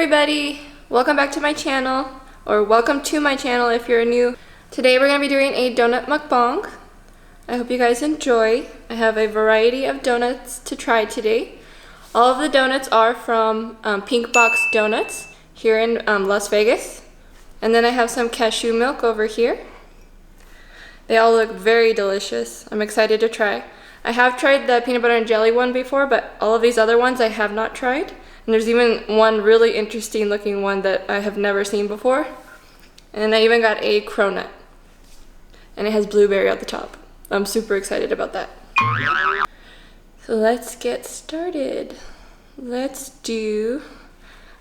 everybody! Welcome back to my channel, or welcome to my channel if you're new. Today we're going to be doing a donut mukbang. I hope you guys enjoy. I have a variety of donuts to try today. All of the donuts are from Pink Box Donuts here in Las Vegas. And then I have some cashew milk over here. They all look very delicious. I'm excited to try. I have tried the peanut butter and jelly one before, but all of these other ones I have not tried. And there's even one really interesting looking one that I have never seen before. And I even got a cronut. And it has blueberry at the top. I'm super excited about that. So let's get started. I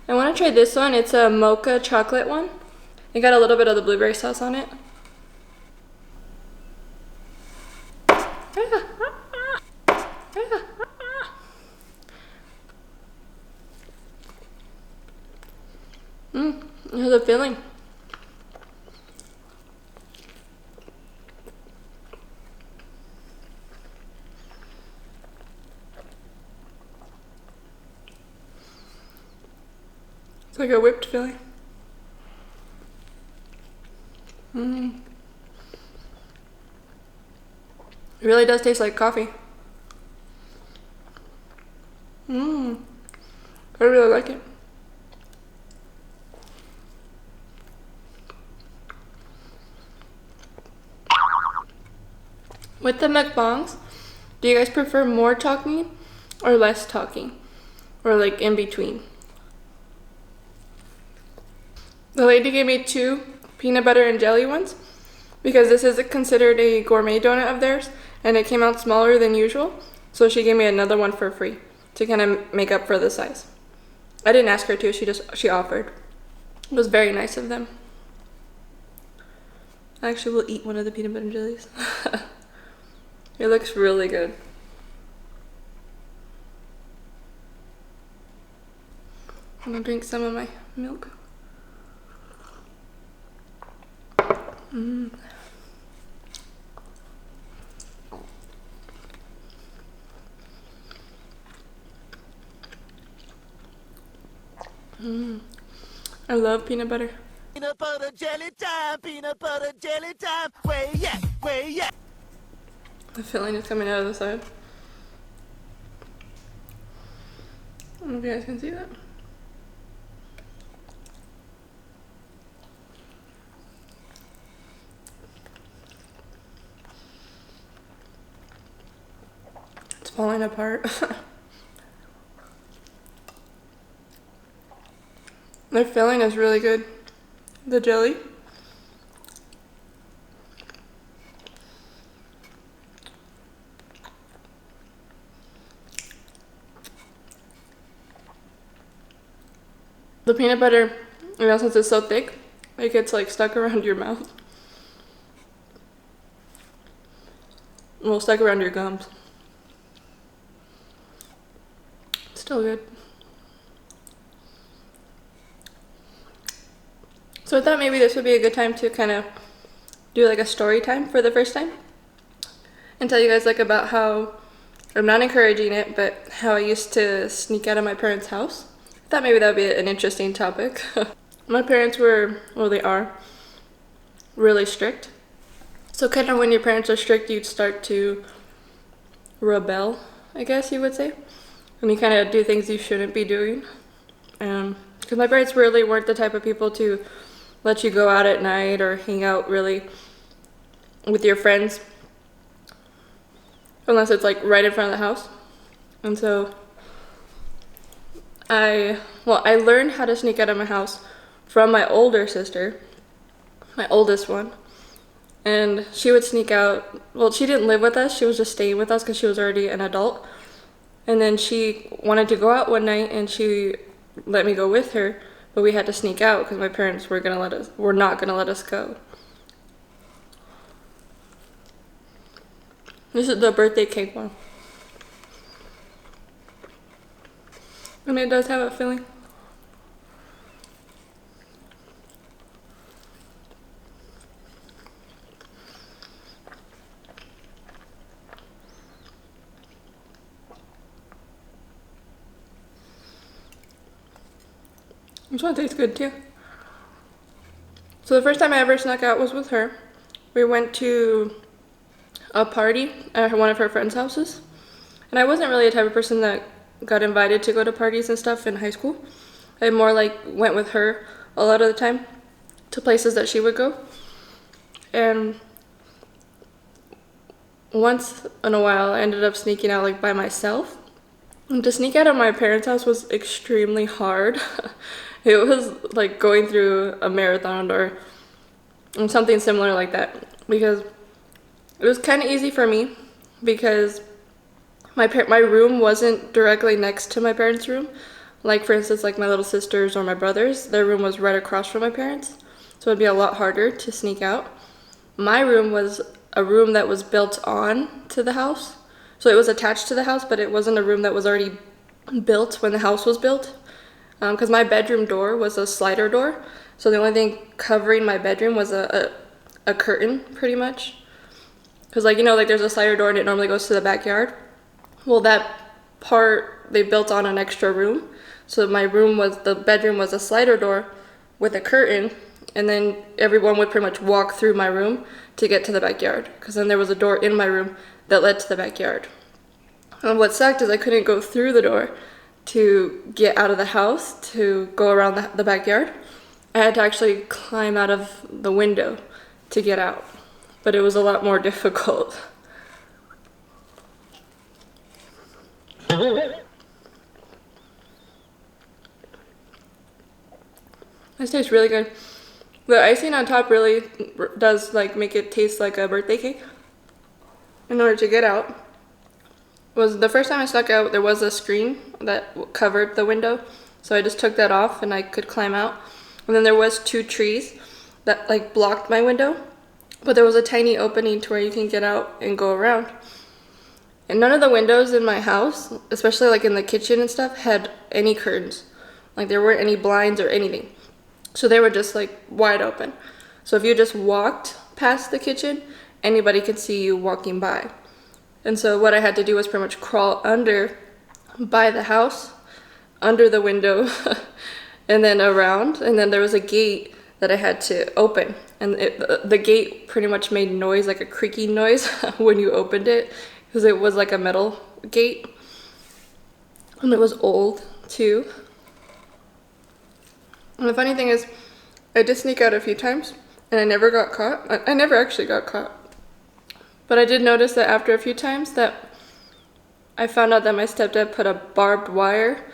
want to try this one. It's a mocha chocolate one. It got a little bit of the blueberry sauce on it. It has a filling. It's like a whipped filling. It really does taste like coffee. I really like it. With the mukbangs, do you guys prefer more talking or less talking? Or like in between? The lady gave me 2 peanut butter and jelly ones because this is considered a gourmet donut of theirs and it came out smaller than usual. So she gave me another one for free to kind of make up for the size. I didn't ask her to, she offered. It was very nice of them. I actually will eat one of the peanut butter and jellies. It looks really good. I'm gonna drink some of my milk. I love peanut butter. Peanut butter jelly time, peanut butter jelly time. Way yeah, way yeah. The filling is coming out of the side. I don't know if you guys can see that. It's falling apart. Their filling is really good. The jelly. The peanut butter, you know, since it's so thick, it gets like stuck around your mouth. Well, stuck around your gums. Still good. So I thought maybe this would be a good time to kind of do like a story time for the first time. And tell you guys like about how, I'm not encouraging it, but how I used to sneak out of my parents' house. I thought maybe that would be an interesting topic. My parents were, well they are, really strict. So kind of when your parents are strict, you'd start to rebel, I guess you would say. And you kind of do things you shouldn't be doing. Because my parents really weren't the type of people to let you go out at night or hang out really with your friends. Unless it's like right in front of the house. And so I learned how to sneak out of my house from my older sister, my oldest one. And she would sneak out, well, she didn't live with us, she was just staying with us because she was already an adult. And then she wanted to go out one night and she let me go with her, but we had to sneak out because my parents were not gonna let us go. This is the birthday cake one. And it does have a filling. This one tastes good too. So the first time I ever snuck out was with her. We went to a party at one of her friends' houses. And I wasn't really a type of person that got invited to go to parties and stuff in high school. I more like went with her a lot of the time to places that she would go. And once in a while I ended up sneaking out like by myself. And to sneak out of my parents' house was extremely hard. It was like going through a marathon or something similar like that, because it was kind of easy for me because my room wasn't directly next to my parents' room. Like for instance, like my little sisters or my brothers, their room was right across from my parents, so it'd be a lot harder to sneak out. My room was a room that was built on to the house, so it was attached to the house, but it wasn't a room that was already built when the house was built. Because my bedroom door was a slider door, so the only thing covering my bedroom was a curtain, pretty much. Because like, you know, like there's a slider door and it normally goes to the backyard. Well, that part they built on an extra room, so the bedroom was a slider door with a curtain, and then everyone would pretty much walk through my room to get to the backyard, because then there was a door in my room that led to the backyard. And what sucked is I couldn't go through the door to get out of the house to go around the backyard. I had to actually climb out of the window to get out, but it was a lot more difficult. This tastes really good. The icing on top really does like make it taste like a birthday cake. In order to get out, was the first time I snuck out, there was a screen that covered the window, so I just took that off and I could climb out. And then there was 2 trees that like blocked my window, but there was a tiny opening to where you can get out and go around. And none of the windows in my house, especially like in the kitchen and stuff, had any curtains. Like there weren't any blinds or anything, so they were just like wide open. So if you just walked past the kitchen, anybody could see you walking by. And so what I had to do was pretty much crawl under by the house, under the window, and then around. And then there was a gate that I had to open. And the gate pretty much made noise, like a creaking noise when you opened it, because it was like a metal gate. And it was old too. And the funny thing is, I did sneak out a few times and I never got caught. I never actually got caught. But I did notice that after a few times that I found out that my stepdad put a barbed wire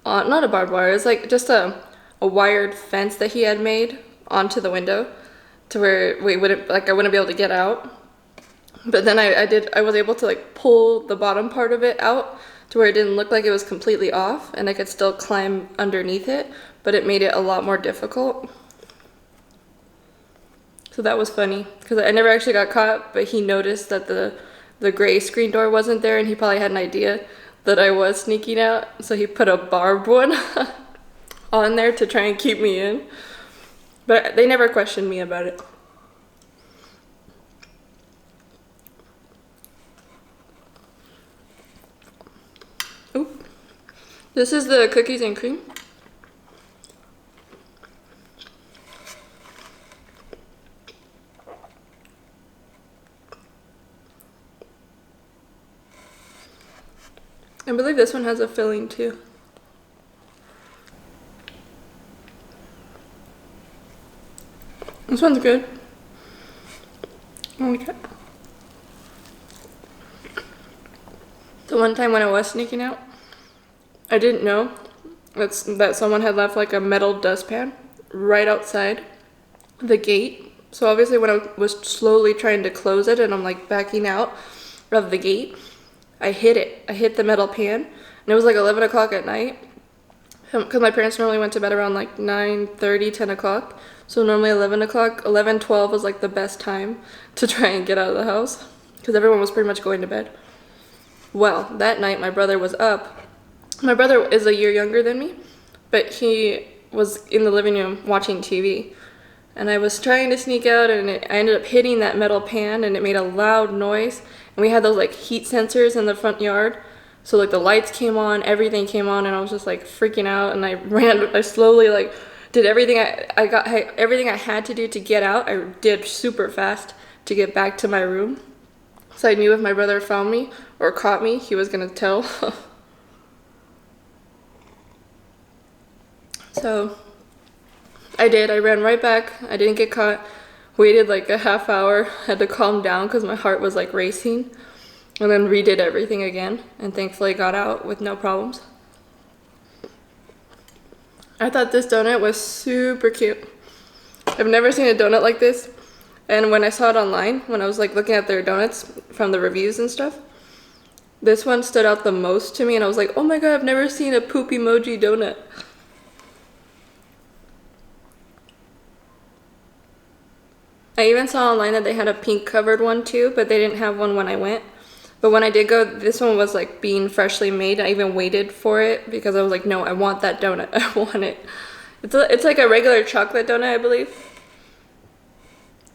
on, not a barbed wire, it's like just a wired fence that he had made onto the window to where I wouldn't be able to get out. But then I was able to like pull the bottom part of it out to where it didn't look like it was completely off, and I could still climb underneath it, but it made it a lot more difficult. So that was funny, because I never actually got caught, but he noticed that the gray screen door wasn't there, and he probably had an idea that I was sneaking out, so he put a barbed one on there to try and keep me in. But they never questioned me about it. Oop. This is the cookies and cream. I believe this one has a filling too. This one's good. I like it. The one time when I was sneaking out, I didn't know that someone had left like a metal dustpan right outside the gate. So obviously when I was slowly trying to close it and I'm like backing out of the gate, I hit it. I hit the metal pan, and it was like 11 o'clock at night, because my parents normally went to bed around like 9:30, 10 o'clock. So normally 11 o'clock, 11:12 was like the best time to try and get out of the house, because everyone was pretty much going to bed. Well, that night my brother was up. My brother is a year younger than me, but he was in the living room watching TV. And I was trying to sneak out, and I ended up hitting that metal pan, and it made a loud noise. And we had those like heat sensors in the front yard, So like the lights came on, everything came on, and I was just like freaking out. And I slowly like did everything everything I had to do to get out. I did super fast to get back to my room. So I knew if my brother found me or caught me, he was gonna tell. So I did. I ran right back. I didn't get caught. Waited like a half hour. Had to calm down because my heart was like racing. And then redid everything again. And thankfully got out with no problems. I thought this donut was super cute. I've never seen a donut like this. And when I saw it online, when I was like looking at their donuts from the reviews and stuff, this one stood out the most to me. And I was like, oh my god, I've never seen a poop emoji donut. I even saw online that they had a pink covered one too, but they didn't have one when I went. But when I did go, this one was like being freshly made. I even waited for it because I was like, no, I want that donut. I want it. It's like a regular chocolate donut, I believe.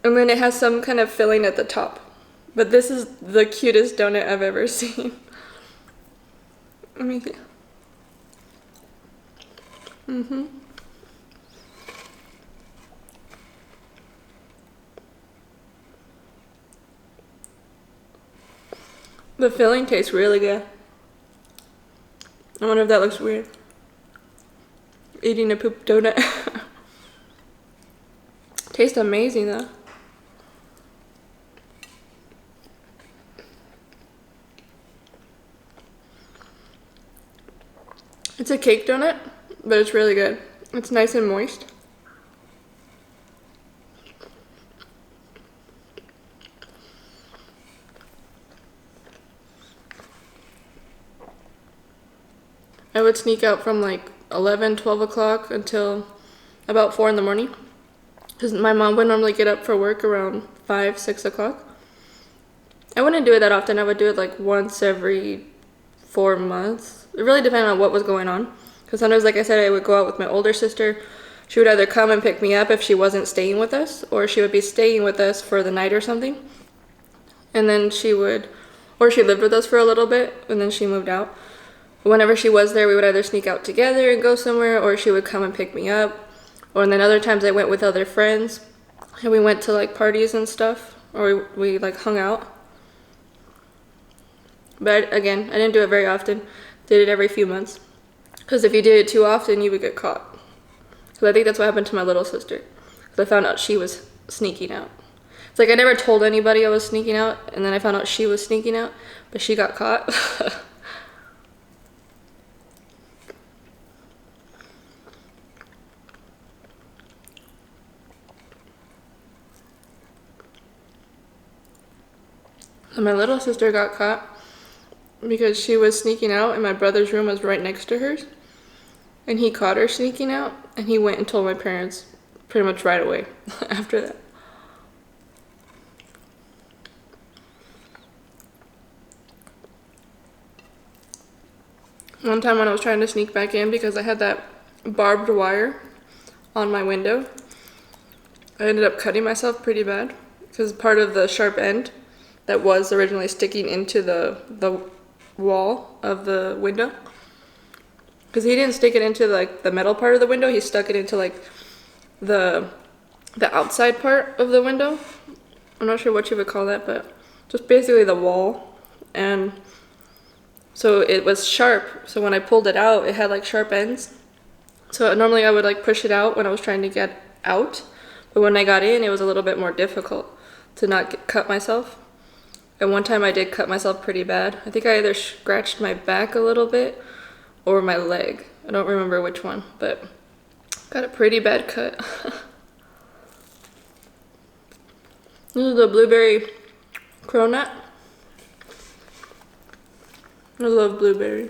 And then it has some kind of filling at the top. But this is the cutest donut I've ever seen. Let me see. The filling tastes really good. I wonder if that looks weird. Eating a poop donut. Tastes amazing though. It's a cake donut, but it's really good. It's nice and moist. I would sneak out from like 11, 12 o'clock until about 4 in the morning. Because my mom would normally get up for work around 5, 6 o'clock. I wouldn't do it that often. I would do it like once every 4 months. It really depended on what was going on. Because sometimes, like I said, I would go out with my older sister. She would either come and pick me up if she wasn't staying with us, or she would be staying with us for the night or something. And then she lived with us for a little bit, and then she moved out. Whenever she was there, we would either sneak out together and go somewhere, or she would come and pick me up. Or then other times I went with other friends, and we went to like parties and stuff, or we like hung out. But again, I didn't do it very often. Did it every few months. Because if you did it too often, you would get caught. So I think that's what happened to my little sister. Because I found out she was sneaking out. It's like I never told anybody I was sneaking out, and then I found out she was sneaking out, but she got caught. And my little sister got caught because she was sneaking out, and my brother's room was right next to hers. And he caught her sneaking out, and he went and told my parents pretty much right away after that. One time when I was trying to sneak back in because I had that barbed wire on my window, I ended up cutting myself pretty bad because part of the sharp end that was originally sticking into the wall of the window, because he didn't stick it into like the metal part of the window, he stuck it into like the outside part of the window. I'm not sure what you would call that, but just basically the wall. And so it was sharp, so when I pulled it out, it had like sharp ends. So normally I would like push it out when I was trying to get out, but when I got in, it was a little bit more difficult to not cut myself. And one time I did cut myself pretty bad. I think I either scratched my back a little bit or my leg. I don't remember which one, but got a pretty bad cut. This is the blueberry cronut. I love blueberry.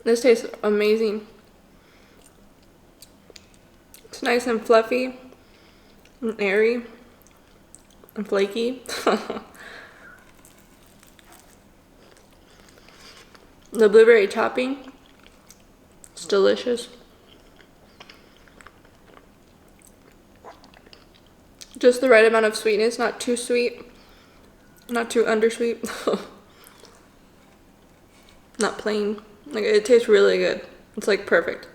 This tastes amazing. It's nice and fluffy and airy. and flaky. The blueberry topping, it's delicious. Just the right amount of sweetness, not too sweet, not too undersweet. Not plain. Like, it tastes really good. It's like perfect.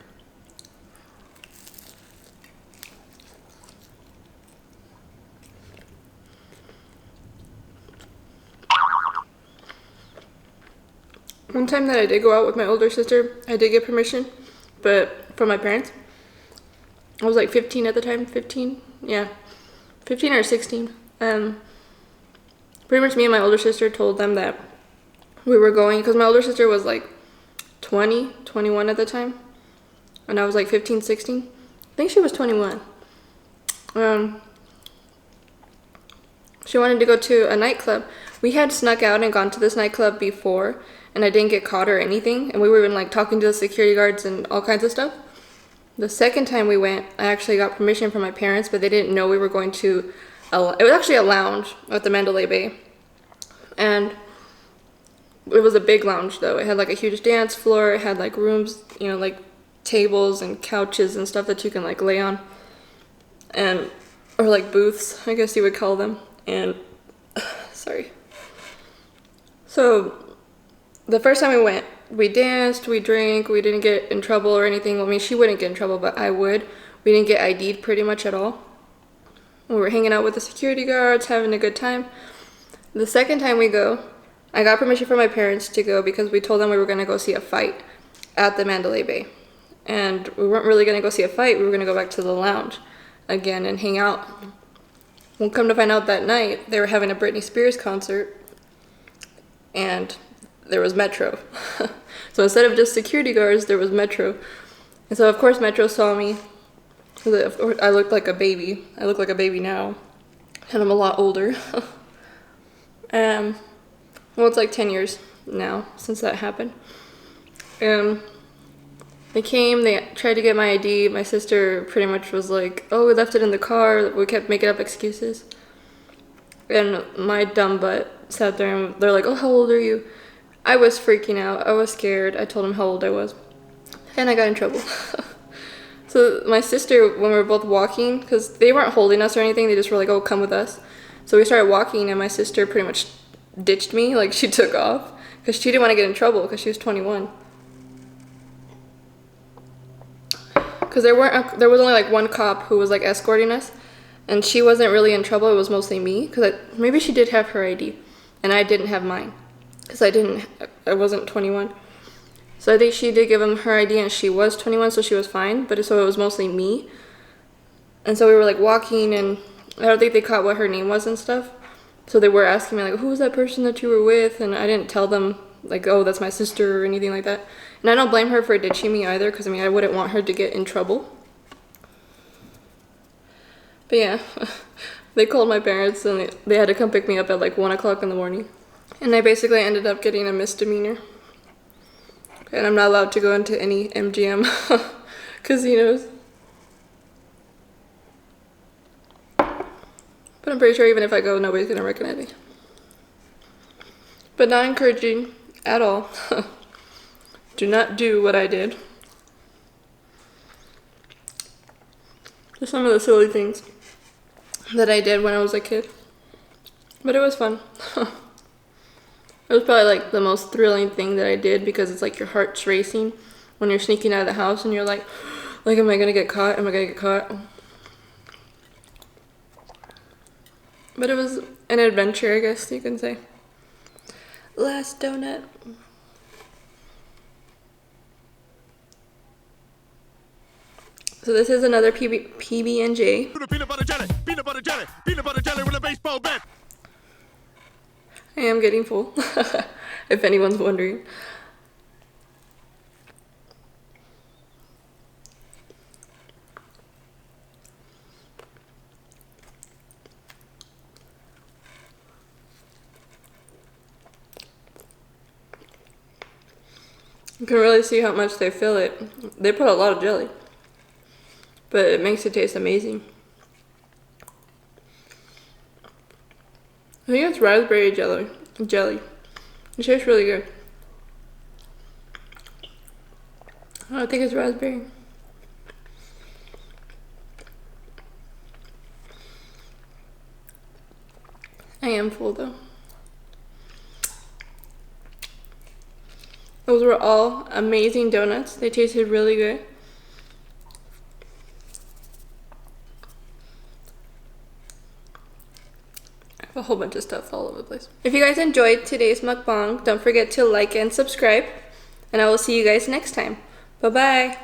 One time that I did go out with my older sister, I did get permission, but from my parents. I was like 15 at the time, 15? Yeah, 15 or 16. Pretty much me and my older sister told them that we were going, because my older sister was like 20, 21 at the time, and I was like 15, 16. I think she was 21. She wanted to go to a nightclub. We had snuck out and gone to this nightclub before, and I didn't get caught or anything, and we were even like talking to the security guards and all kinds of stuff. The second time we went, I actually got permission from my parents, but they didn't know we were going to, it was actually a lounge at the Mandalay Bay, and it was a big lounge though. It had like a huge dance floor, it had like rooms, you know, like tables and couches and stuff that you can like lay on, and, or like booths, I guess you would call them, and, sorry. So, the first time we went, we danced, we drank, we didn't get in trouble or anything. Well, I mean, she wouldn't get in trouble, but I would. We didn't get ID'd pretty much at all. We were hanging out with the security guards, having a good time. The second time we go, I got permission from my parents to go because we told them we were going to go see a fight at the Mandalay Bay. And we weren't really going to go see a fight, we were going to go back to the lounge again and hang out. We'll come to find out that night, they were having a Britney Spears concert, and there was Metro. So instead of just security guards, there was Metro. And so of course Metro saw me. I looked like a baby. I look like a baby now. And I'm a lot older. Well, it's like 10 years now since that happened. They came, they tried to get my ID. My sister pretty much was like, oh, we left it in the car. We kept making up excuses. And my dumb butt sat there and they're like, oh, how old are you? I was freaking out. I was scared. I told him how old I was. And I got in trouble. So my sister, when we were both walking, because they weren't holding us or anything, they just were like, oh, come with us. So we started walking and my sister pretty much ditched me, like she took off. Because she didn't want to get in trouble because she was 21. Because there was only like one cop who was like escorting us. And she wasn't really in trouble. It was mostly me. Because maybe she did have her ID. And I didn't have mine. Because I wasn't 21. So I think she did give him her ID and she was 21, so she was fine. But so it was mostly me. And so we were like walking and I don't think they caught what her name was and stuff. So they were asking me like, who was that person that you were with? And I didn't tell them like, oh, that's my sister or anything like that. And I don't blame her for ditching me either, because I mean, I wouldn't want her to get in trouble. But yeah, they called my parents and they had to come pick me up at like 1 o'clock in the morning. And I basically ended up getting a misdemeanor. And I'm not allowed to go into any MGM casinos. But I'm pretty sure even if I go, nobody's gonna recognize me. But not encouraging at all. Do not do what I did. Just some of the silly things that I did when I was a kid. But it was fun. It was probably like the most thrilling thing that I did, because it's like your heart's racing when you're sneaking out of the house and you're like, am I gonna get caught? Am I gonna get caught? But it was an adventure, I guess you can say. Last donut. So this is another PB&J. Peanut butter jelly, peanut butter jelly, peanut butter jelly with a baseball bat. I am getting full, if anyone's wondering. You can really see how much they fill it. They put a lot of jelly, but it makes it taste amazing. I think it's raspberry jelly. It tastes really good. I think it's raspberry. I am full though. Those were all amazing donuts. They tasted really good. I have a whole bunch of stuff all over the place. If you guys enjoyed today's mukbang, don't forget to like and subscribe. And I will see you guys next time. Bye-bye.